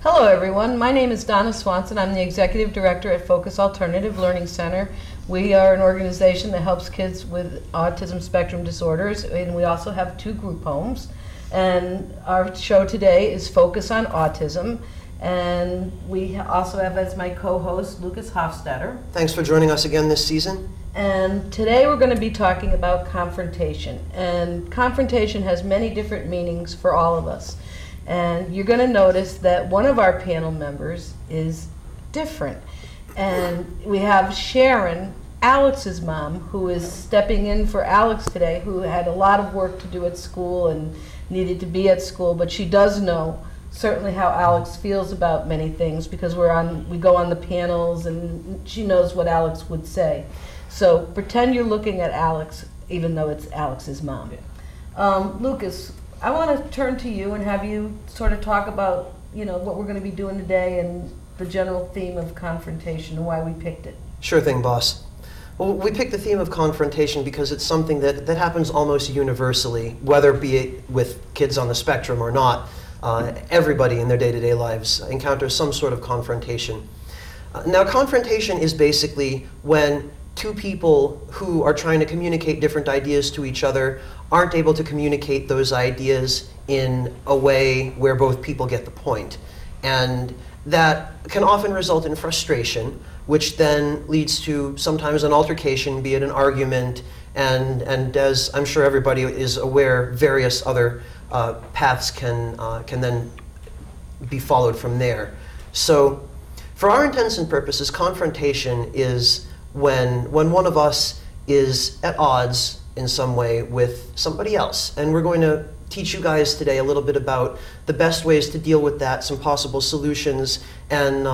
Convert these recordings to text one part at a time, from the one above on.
Hello everyone, my name is Donna Swanson. I'm the Executive Director at Focus Alternative Learning Center. We are an organization that helps kids with autism spectrum disorders, and we also have 2 group homes. And our show today is Focus on Autism, and we also have as my co-host Lucas Hofstadter. Thanks for joining us again this season. And today we're going to be talking about confrontation. And confrontation has many different meanings for all of us. And you're going to notice that one of our panel members is different. And we have Sharon, Alex's mom, who is stepping in for Alex today, who had a lot of work to do at school and needed to be at school, but she does know certainly how Alex feels about many things because we go on the panels and she knows what Alex would say. So pretend you're looking at Alex, even though it's Alex's mom. Lucas, I want to turn to you and have you sort of talk about, what we're going to be doing today and the general theme of confrontation and why we picked it. Sure thing, boss. Well, we picked the theme of confrontation because it's something that happens almost universally, whether be it with kids on the spectrum or not. Everybody in their day-to-day lives encounters some sort of confrontation. Now, confrontation is basically when 2 people who are trying to communicate different ideas to each other aren't able to communicate those ideas in a way where both people get the point. And that can often result in frustration, which then leads to sometimes an altercation, be it an argument, and as I'm sure everybody is aware, various other paths can then be followed from there. So for our intents and purposes, confrontation is when one of us is at odds in some way with somebody else. And we're going to teach you guys today a little bit about the best ways to deal with that, some possible solutions, and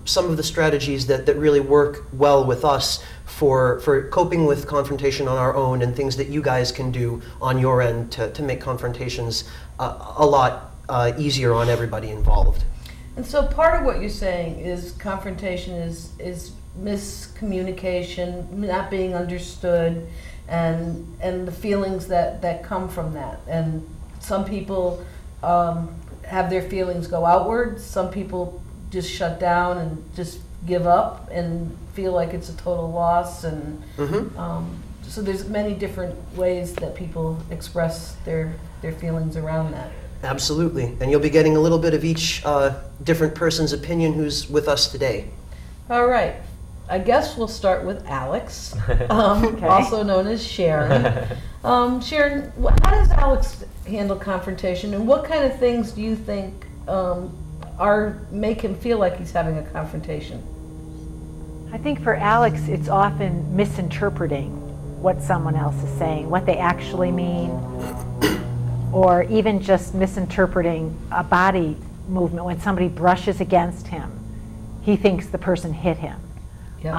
some of the strategies that really work well with us for coping with confrontation on our own, and things that you guys can do on your end to make confrontations a lot easier on everybody involved. And so part of what you're saying is confrontation is miscommunication, not being understood, and the feelings that come from that. And some people have their feelings go outward. Some people just shut down and just give up and feel like it's a total loss. And so there's many different ways that people express their feelings around that. Absolutely. And you'll be getting a little bit of each different person's opinion who's with us today. All right. I guess we'll start with Alex, also known as Sharon. Sharon, how does Alex handle confrontation, and what kind of things do you think make him feel like he's having a confrontation? I think for Alex, it's often misinterpreting what someone else is saying, what they actually mean, or even just misinterpreting a body movement. When somebody brushes against him, he thinks the person hit him. Yep.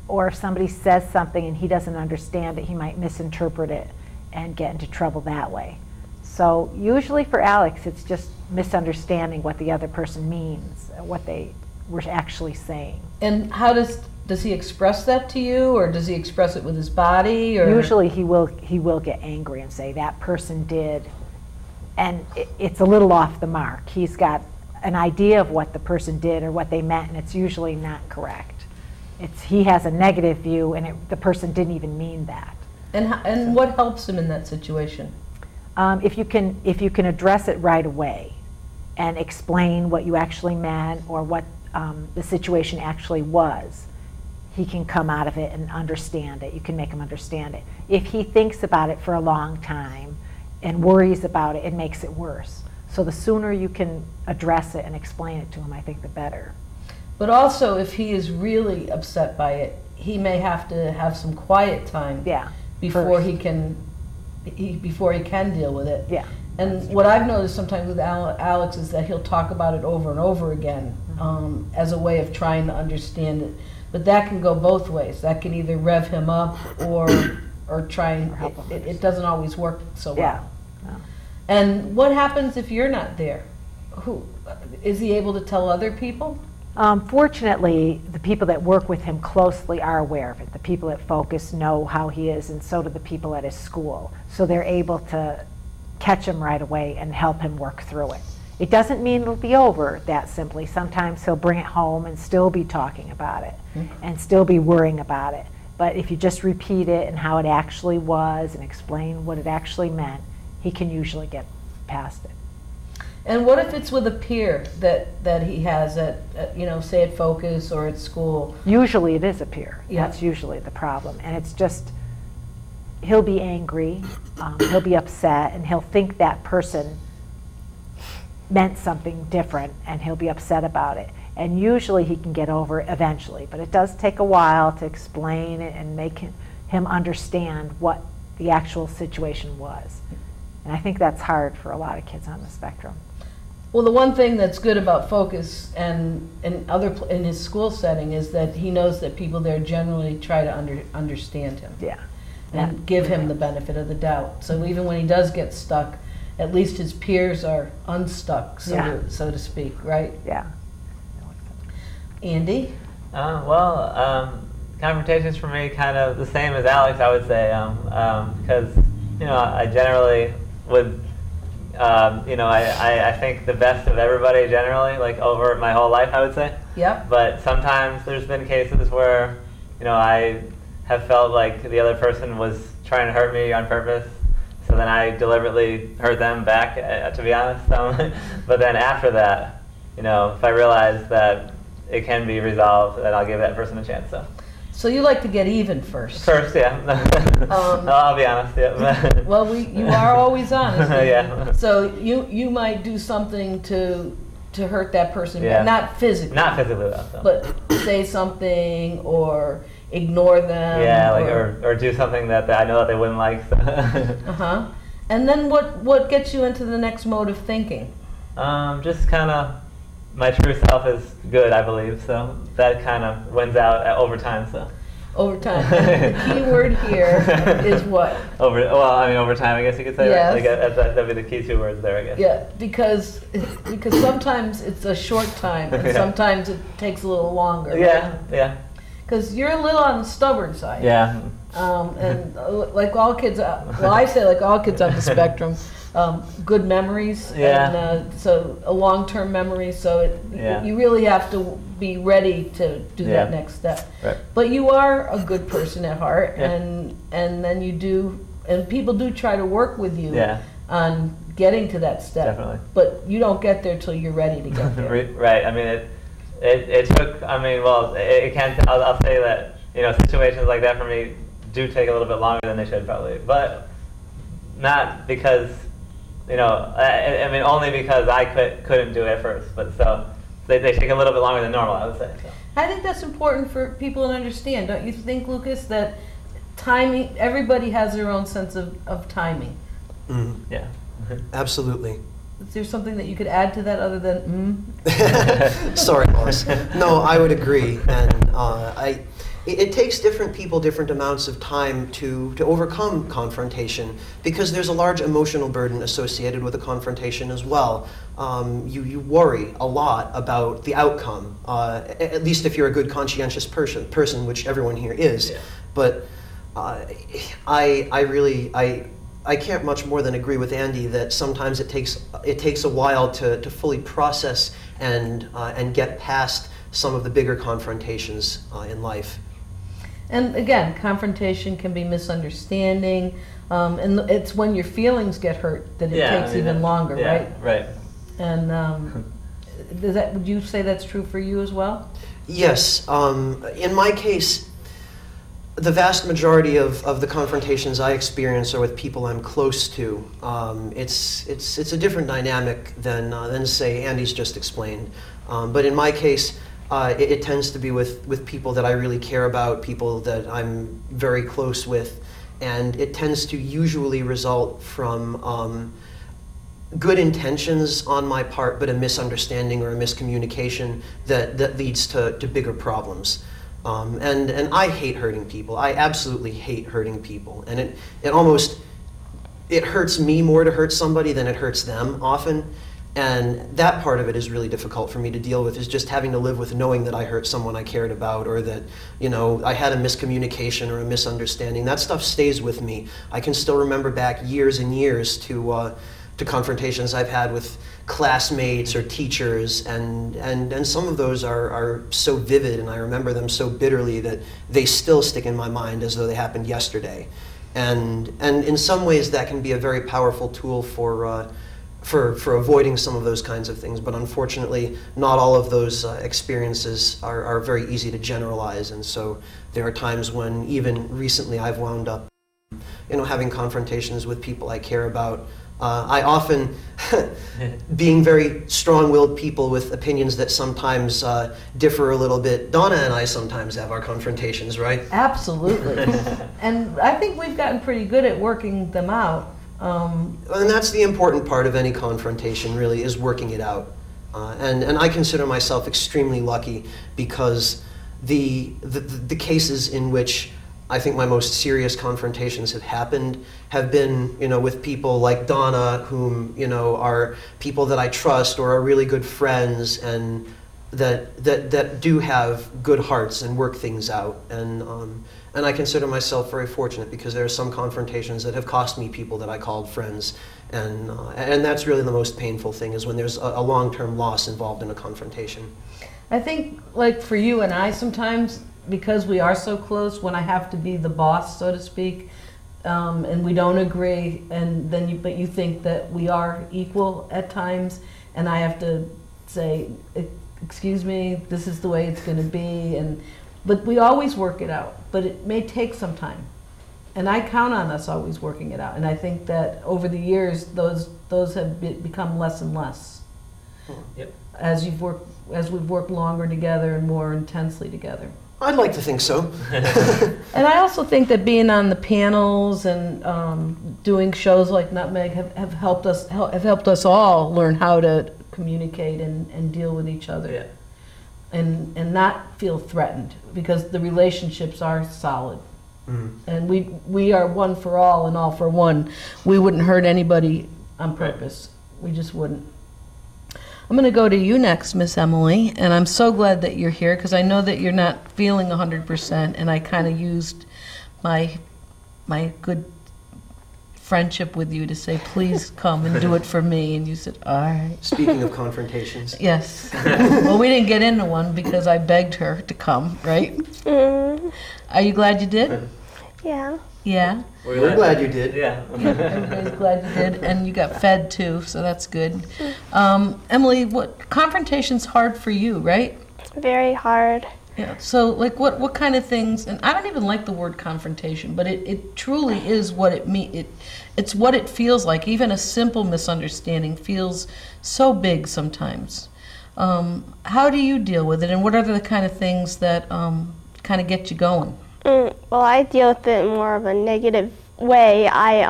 Or if somebody says something and he doesn't understand it, he might misinterpret it and get into trouble that way. So usually for Alex, it's just misunderstanding what the other person means, what they were actually saying. And how does he express that to you, or does he express it with his body? Or? Usually he will get angry and say, that person did, and it's a little off the mark. He's got an idea of what the person did or what they meant, and it's usually not correct. He has a negative view, and the person didn't even mean that. And what helps him in that situation? If you can address it right away and explain what you actually meant or what the situation actually was, he can come out of it and understand it. You can make him understand it. If he thinks about it for a long time and worries about it, it makes it worse. So the sooner you can address it and explain it to him, I think the better. But also, if he is really upset by it, he may have to have some quiet time before he can deal with it. Yeah. And what I've noticed sometimes with Alex is that he'll talk about it over and over again as a way of trying to understand it. But that can go both ways. That can either rev him up or try and help him. It doesn't always work so well. Yeah. No. And what happens if you're not there? Is he able to tell other people? Fortunately, the people that work with him closely are aware of it. The people at Focus know how he is, and so do the people at his school. So they're able to catch him right away and help him work through it. It doesn't mean it'll be over that simply. Sometimes he'll bring it home and still be talking about it and still be worrying about it. But if you just repeat it and how it actually was and explain what it actually meant, he can usually get past it. And what if it's with a peer that he has at you know, say at Focus or at school? Usually it is a peer. Yeah. That's usually the problem. And it's just, he'll be angry, he'll be upset, and he'll think that person meant something different, and he'll be upset about it. And usually he can get over it eventually, but it does take a while to explain it and make him understand what the actual situation was. And I think that's hard for a lot of kids on the spectrum. Well, the one thing that's good about Focus and in his school setting is that he knows that people there generally try to understand him. Yeah. And give him the benefit of the doubt. So even when he does get stuck, at least his peers are unstuck, so to speak, right? Yeah. Andy? Confrontations for me kind of the same as Alex, I would say, because you know, I generally would, you know, I think the best of everybody generally, like over my whole life, I would say. Yep. But sometimes there's been cases where, you know, I have felt like the other person was trying to hurt me on purpose. So then I deliberately hurt them back, to be honest. But then after that, you know, if I realize that it can be resolved, then I'll give that person a chance. So you like to get even first? First, yeah. No, I'll be honest, yeah. Well, you are always honest. Yeah. So you might do something to hurt that person, Yeah. but not physically. Not physically, though. So. But say something or ignore them. Yeah, like or do something that I know that they wouldn't like. So. And then what gets you into the next mode of thinking? Just kind of my true self is good, I believe. So that kind of wins out over time. So. Over time. The key word here is what? Over time, I guess you could say. Yes. Right? Like, that'd be the key two words there, I guess. Yeah, because sometimes it's a short time, and sometimes it takes a little longer. Yeah, yeah. Because you're a little on the stubborn side. Yeah. And like all kids, well, I say like all kids on the spectrum, good memories. Yeah. And so a long-term memory. So you really have to be ready to do that next step. Right. But you are a good person at heart, Yeah. and then you do, and people do try to work with you on getting to that step. Definitely. But you don't get there till you're ready to get there. Right. I mean, it took. I mean, well, it can. I'll say that, you know, situations like that for me do take a little bit longer than they should probably, but not because, you know, I mean, only because I couldn't do it at first, but so they take a little bit longer than normal, I would say. So. I think that's important for people to understand. Don't you think, Lucas, that timing, everybody has their own sense of timing? Mm-hmm. Yeah. Absolutely. Is there something that you could add to that other than Sorry, boss. No, I would agree. And it takes different people different amounts of time to overcome confrontation, because there's a large emotional burden associated with a confrontation as well. You worry a lot about the outcome, at least if you're a good conscientious person, which everyone here is. Yeah. But I can't much more than agree with Andy that sometimes it takes a while to fully process and get past some of the bigger confrontations in life. And again, confrontation can be misunderstanding, and it's when your feelings get hurt that it takes even longer, right? Right. And would you say that's true for you as well? Yes. In my case, the vast majority of the confrontations I experience are with people I'm close to. It's a different dynamic than say Andy's just explained. But in my case, it tends to be with people that I really care about, people that I'm very close with, and it tends to usually result from good intentions on my part, but a misunderstanding or a miscommunication that leads to bigger problems. And I hate hurting people. I absolutely hate hurting people, and it hurts me more to hurt somebody than it hurts them often. And that part of it is really difficult for me to deal with, is just having to live with knowing that I hurt someone I cared about, or that, you know, I had a miscommunication or a misunderstanding. That stuff stays with me. I can still remember back years and years to to confrontations I've had with classmates or teachers, and some of those are so vivid, and I remember them so bitterly that they still stick in my mind as though they happened yesterday. And in some ways that can be a very powerful tool for avoiding some of those kinds of things, but unfortunately not all of those experiences are very easy to generalize, and so there are times when even recently I've wound up having confrontations with people I care about. I often, being very strong-willed people with opinions that sometimes differ a little bit, Donna and I sometimes have our confrontations, right? Absolutely. And I think we've gotten pretty good at working them out. And that's the important part of any confrontation, really, is working it out. And I consider myself extremely lucky because the cases in which I think my most serious confrontations have been, with people like Donna, whom, are people that I trust or are really good friends, and that do have good hearts and work things out. And I consider myself very fortunate because there are some confrontations that have cost me people that I called friends, and that's really the most painful thing, is when there's a long-term loss involved in a confrontation. I think, like for you and I sometimes, because we are so close, when I have to be the boss, so to speak, and we don't agree, and then but you think that we are equal at times, and I have to say, excuse me, this is the way it's going to be, but we always work it out, but it may take some time, and I count on us always working it out, and I think that over the years those have become less and less. Yep. As we've worked longer together and more intensely together. I'd like to think so. And I also think that being on the panels and doing shows like Nutmeg have helped us all learn how to communicate and deal with each other. Yeah. And not feel threatened, because the relationships are solid. Mm. And we are one for all and all for one. We wouldn't hurt anybody on purpose. We just wouldn't. I'm going to go to you next, Miss Emily, and I'm so glad that you're here, because I know that you're not feeling 100%, and I kind of used my good friendship with you to say, please come and do it for me, and you said, all right. Speaking of confrontations. Yes. Well, we didn't get into one because I begged her to come, right? Mm. Are you glad you did? Yeah. Yeah? We're glad you did. Yeah. Everybody's glad you did, and you got fed too, so that's good. Emily, what confrontation's hard for you, right? Very hard. Yeah. So, like, what kind of things? And I don't even like the word confrontation, but it truly is what it means. It's what it feels like. Even a simple misunderstanding feels so big sometimes. How do you deal with it, and what are the kind of things that kind of get you going? Well, I deal with it in more of a negative way. I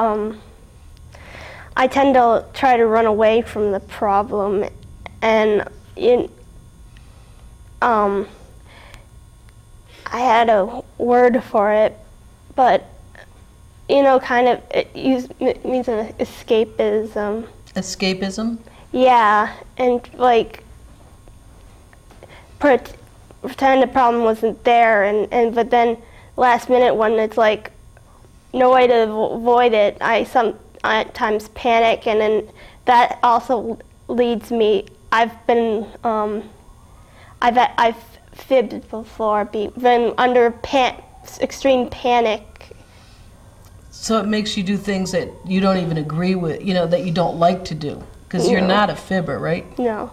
tend to try to run away from the problem, and I had a word for it, but kind of it means an escapism. Escapism? Yeah, and like pretend the problem wasn't there, but then last minute when it's like no way to avoid it, I sometimes panic, and then that also leads me. I've fibbed before, been under extreme panic. So it makes you do things that you don't even agree with, that you don't like to do, because you're not a fibber, right? No.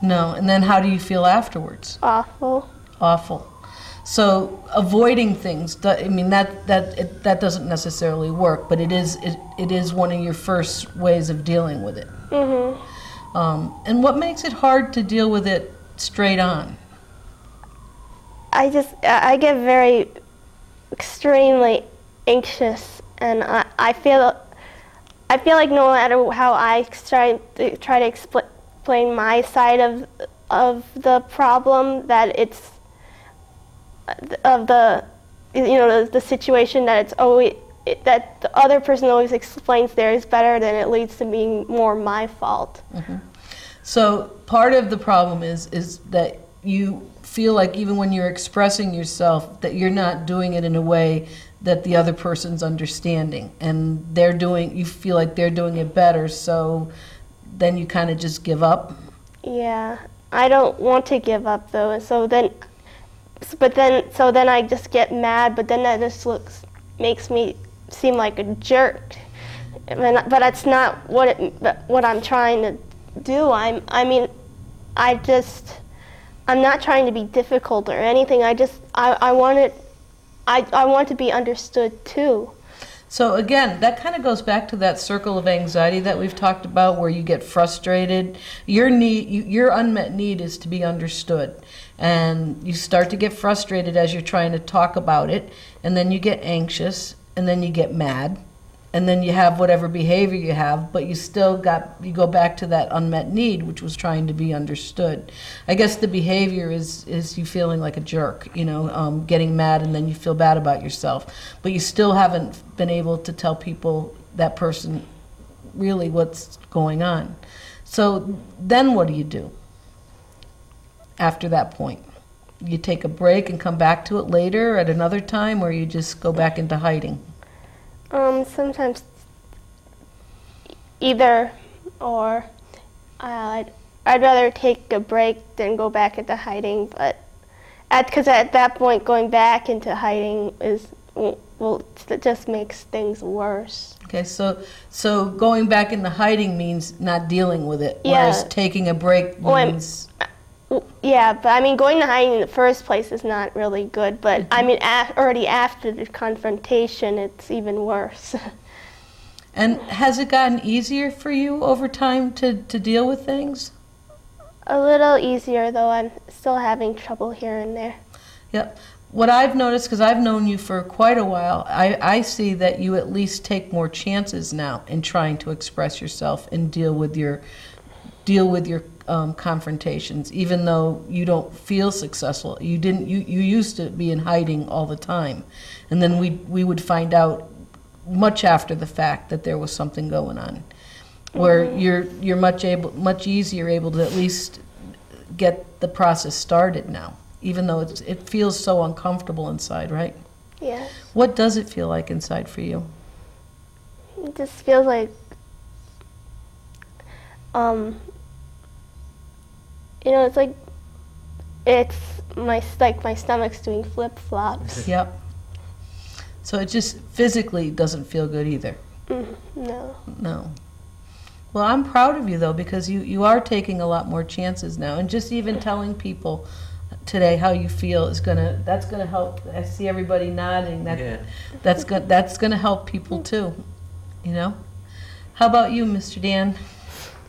No, and then how do you feel afterwards? Awful. Awful. So avoiding things, that doesn't necessarily work, but it is one of your first ways of dealing with it. Mm-hmm. And what makes it hard to deal with it straight on? I get very extremely anxious, and I feel like no matter how I try to explain my side of the problem, that it's of the situation, that it's always that the other person always explains theirs better, then it leads to being more my fault. Mm-hmm. So part of the problem is that you feel like even when you're expressing yourself, that you're not doing it in a way that the other person's understanding, and you feel like they're doing it better, so then you kind of just give up? Yeah, I don't want to give up though, and so then I just get mad, but then that just makes me seem like a jerk. But that's not what I'm trying to do. I'm not trying to be difficult or anything. I want to be understood too. So again, that kind of goes back to that circle of anxiety that we've talked about, where you get frustrated. Your unmet need is to be understood, and you start to get frustrated as you're trying to talk about it, and then you get anxious, and then you get mad, and then you have whatever behavior you have, but you go back to that unmet need, which was trying to be understood. I guess the behavior is you feeling like a jerk, getting mad, and then you feel bad about yourself, but you still haven't been able to tell that person really what's going on. So then what do you do after that point? You take a break and come back to it later at another time, or you just go back into hiding? Sometimes either or. I'd rather take a break than go back into hiding, but because at that point going back into hiding it just makes things worse. Okay, so going back into hiding means not dealing with it, Yeah. whereas taking a break means... Yeah, but going to hiding in the first place is not really good, but already after the confrontation, it's even worse. And has it gotten easier for you over time to deal with things? A little easier, though I'm still having trouble here and there. Yep. What I've noticed, because I've known you for quite a while, I see that you at least take more chances now in trying to express yourself and deal with your confrontations, even though you don't feel successful. You used to be in hiding all the time, and then we would find out much after the fact that there was something going on, where you're much easier able to at least get the process started now, even though it feels so uncomfortable inside, right? Yes. What does it feel like inside for you? It just feels like it's my stomach's doing flip-flops. Yep. So it just physically doesn't feel good either. No. No. Well, I'm proud of you though, because you are taking a lot more chances now, and just even telling people today how you feel that's gonna help. I see everybody nodding. That's gonna help people too. How about you, Mr. Dan?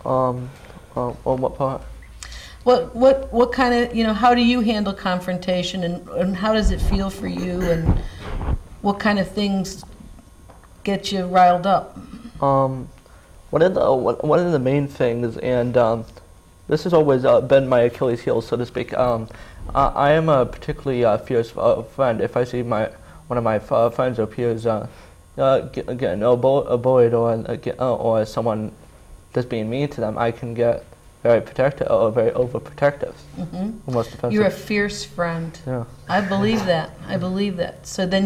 On what part? What kind of, how do you handle confrontation, and how does it feel for you, and what kind of things get you riled up? One of the main things, and this has always been my Achilles heel, so to speak. I am a particularly fierce friend. If I see one of my friends or peers getting bullied or someone just being mean to them, I can get very protective or very overprotective. Almost defensive. You're a fierce friend. Yeah. I believe that. So then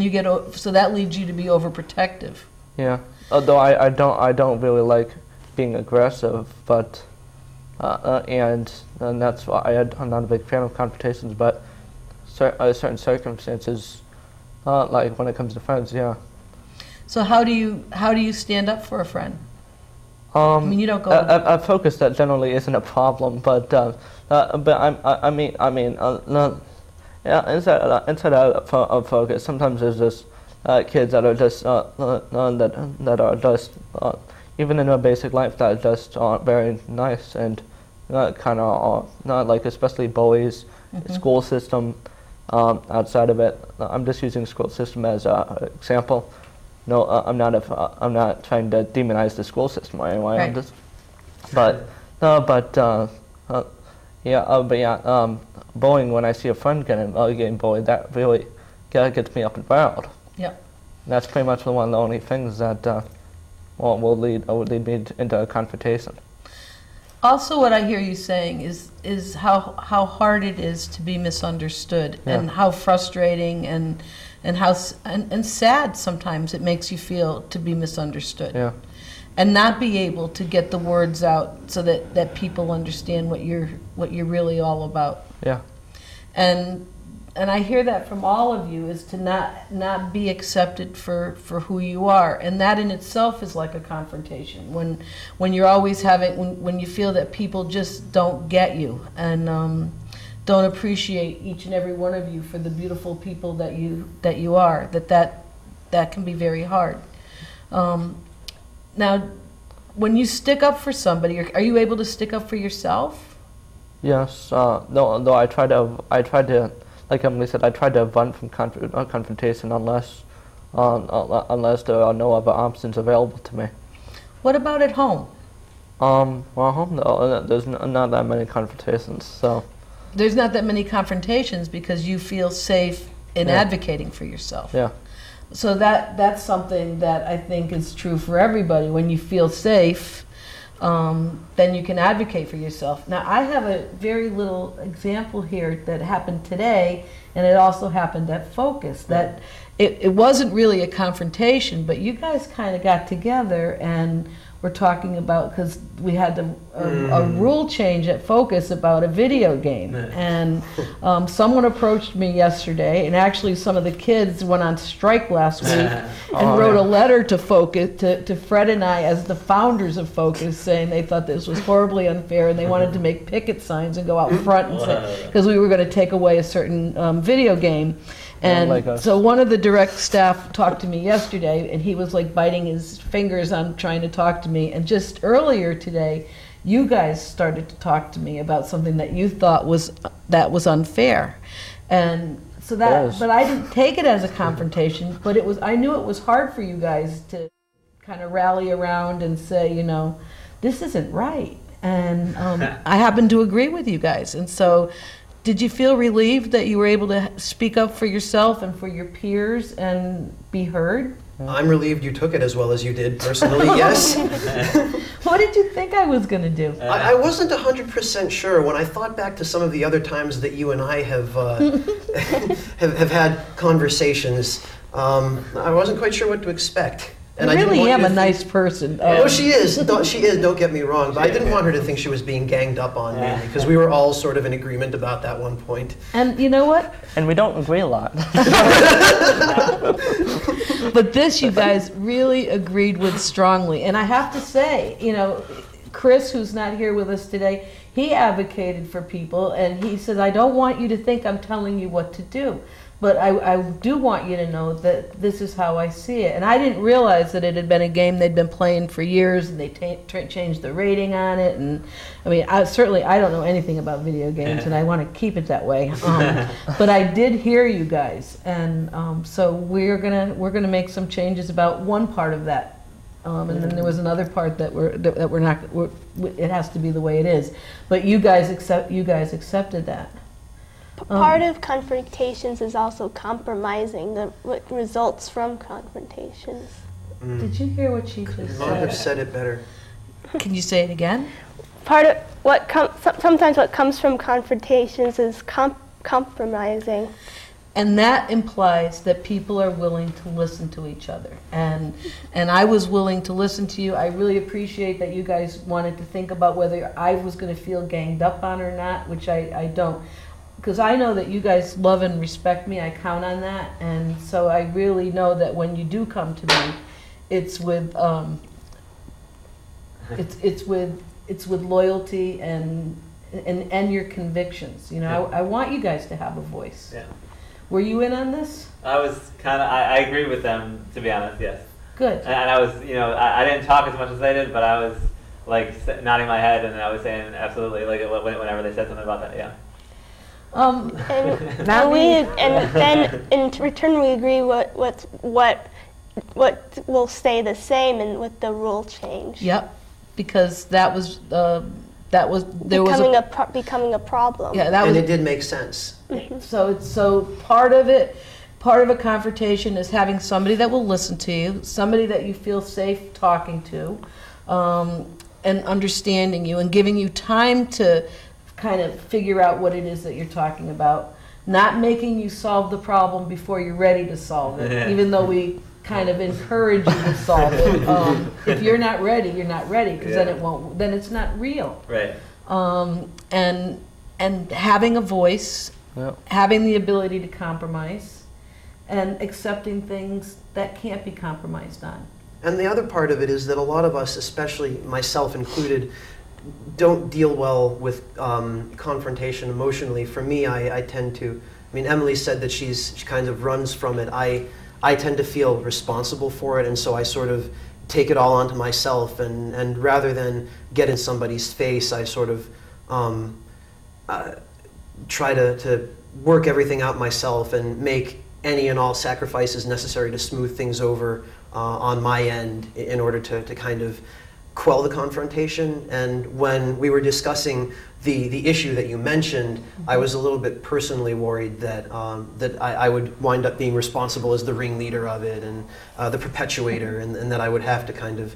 so that leads you to be overprotective. Yeah. Although I don't really like being aggressive, but and that's why I'm not a big fan of confrontations. But certain circumstances, like when it comes to friends, yeah. So how do you stand up for a friend? You don't go. I focus that generally isn't a problem, but inside of focus, sometimes there's just kids that are just that are just even in their basic life that just aren't very nice and kind of not like, especially bullies, school system. Outside of it, I'm just using school system as an example. No, I'm not trying to demonize the school system or anyway. Right. I'm just, bullying, when I see a friend getting bullied, that really gets me up and riled. Yep. That's pretty much one of the only things that would lead me into a confrontation. Also, what I hear you saying is how hard it is to be misunderstood, and how frustrating and sad sometimes it makes you feel to be misunderstood. Yeah. And not be able to get the words out so that people understand what you're really all about. Yeah. And I hear that from all of you, is to not be accepted for who you are, and that in itself is like a confrontation. When you're always when you feel that people just don't get you and don't appreciate each and every one of you for the beautiful people that you are, that can be very hard. Now, when you stick up for somebody, are you able to stick up for yourself? Yes. No, I try to, like Emily said, I try to avoid from confrontation unless there are no other options available to me. What about at home? Well, at home, there's not that many confrontations, so. There's not that many confrontations because you feel safe in advocating for yourself. Yeah. So that's something that I think is true for everybody. When you feel safe, then you can advocate for yourself. Now, I have a very little example here that happened today, and it also happened at Focus. That it wasn't really a confrontation, but you guys kind of got together and were talking about, because we had a rule change at Focus about a video game. And someone approached me yesterday, and actually some of the kids went on strike last week and wrote a letter to Focus, to Fred and I as the founders of Focus, saying they thought this was horribly unfair, and they wanted to make picket signs and go out front and say, because we were going to take away a certain video game. And so one of the direct staff talked to me yesterday, and he was like biting his fingers on trying to talk to me. And just earlier today, you guys started to talk to me about something that you thought was unfair. And so that, but I didn't take it as a confrontation, but it was, I knew it was hard for you guys to kind of rally around and say, you know, this isn't right. And I happen to agree with you guys. And so, did you feel relieved that you were able to speak up for yourself and for your peers and be heard? I'm relieved you took it as well as you did, personally, yes. What did you think I was going to do? I wasn't 100% sure. When I thought back to some of the other times that you and I have have had conversations, I wasn't quite sure what to expect. And I really am a nice person. Oh, she is. She is. Don't get me wrong. But I didn't want her to think she was being ganged up on me, because we were all sort of in agreement about that one point. And you know what? And we don't agree a lot. But this, you guys really agreed with strongly. And I have to say, you know, Chris, who's not here with us today, he advocated for people, and he said, I don't want you to think I'm telling you what to do. But I do want you to know that this is how I see it. And I didn't realize that it had been a game they'd been playing for years, and they changed the rating on it. And I mean, I don't know anything about video games, and I want to keep it that way. But I did hear you guys, and so we're gonna make some changes about one part of that. And then there was another part that we're not. It has to be the way it is. But you guys accepted that. Part of confrontations is also compromising what results from confrontations. Did you hear what she just said? Might have said it better. Can you say it again? Part of sometimes what comes from confrontations is compromising. And that implies that people are willing to listen to each other. And I was willing to listen to you. I really appreciate that you guys wanted to think about whether I was going to feel ganged up on or not, which I don't. Because I know that you guys love and respect me. I count on that. And so I really know that when you do come to me, it's with it's with loyalty and your convictions. You know, I want you guys to have a voice. Yeah. Were you in on this? I was kind of. I agree with them, to be honest. Yes. Good. And I was, you know, I didn't talk as much as they did, but I was like nodding my head, and I was saying absolutely, like whenever they said something about that. Yeah. And then in return we agree what will stay the same and with the rule change. Yep, because that was becoming a problem. Yeah, and it did make sense. So part of a confrontation is having somebody that will listen to you, somebody that you feel safe talking to, and understanding you and giving you time to kind of figure out what it is that you're talking about. Not making you solve the problem before you're ready to solve it, even though we kind of encourage you to solve it. If you're not ready, you're not ready, because then it won't. Then it's not real. Right. And having a voice, Yep. having the ability to compromise, and accepting things that can't be compromised on. And the other part of it is that a lot of us, especially myself included, don't deal well with confrontation emotionally. For me, I tend to, I mean, Emily said that she kind of runs from it. I tend to feel responsible for it, and so I sort of take it all onto myself, and rather than get in somebody's face, I sort of try to work everything out myself and make any and all sacrifices necessary to smooth things over on my end in order to kind of quell the confrontation. And when we were discussing the issue that you mentioned, I was a little bit personally worried that that I would wind up being responsible as the ringleader of it and the perpetuator, and that I would have to kind of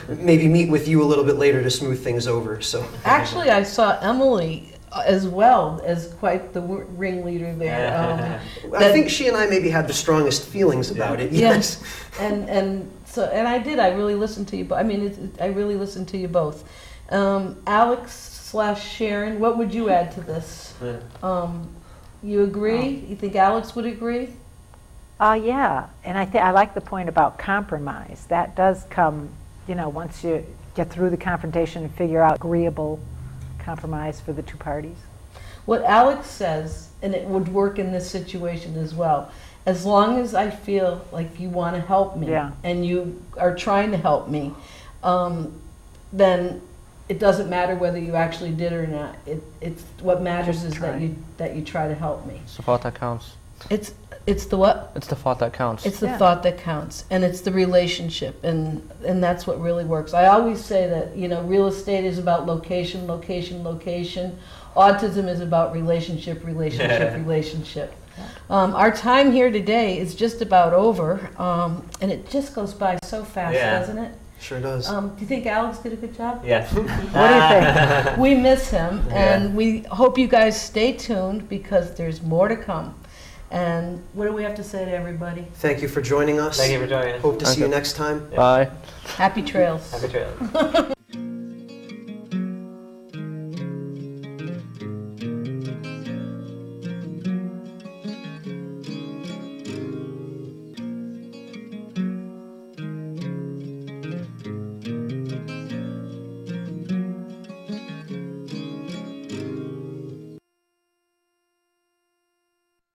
maybe meet with you a little bit later to smooth things over. So actually, I saw Emily as well as quite the ringleader there. I think she and I maybe had the strongest feelings about it. Yes. And I did. I really listened to you. But I mean, I really listened to you both. Alex/Sharon, what would you add to this? You agree? You think Alex would agree? Yeah, and I like the point about compromise. That does come, once you get through the confrontation and figure out agreeable compromise for the two parties. What Alex says, and it would work in this situation as well, as long as I feel like you want to help me and you are trying to help me, then it doesn't matter whether you actually did or not. It's what matters is that you try to help me. It's the thought that counts. It's the what? It's the thought that counts. It's the thought that counts, and it's the relationship, and that's what really works. I always say that real estate is about location, location, location. Autism is about relationship, relationship, relationship. Our time here today is just about over, and it just goes by so fast, doesn't it? Sure does. Do you think Alex did a good job? Yes. What do you think? We miss him, and we hope you guys stay tuned because there's more to come. And what do we have to say to everybody? Thank you for joining us. Thank you for joining us. Hope to see you next time. Bye. Happy trails. Happy trails.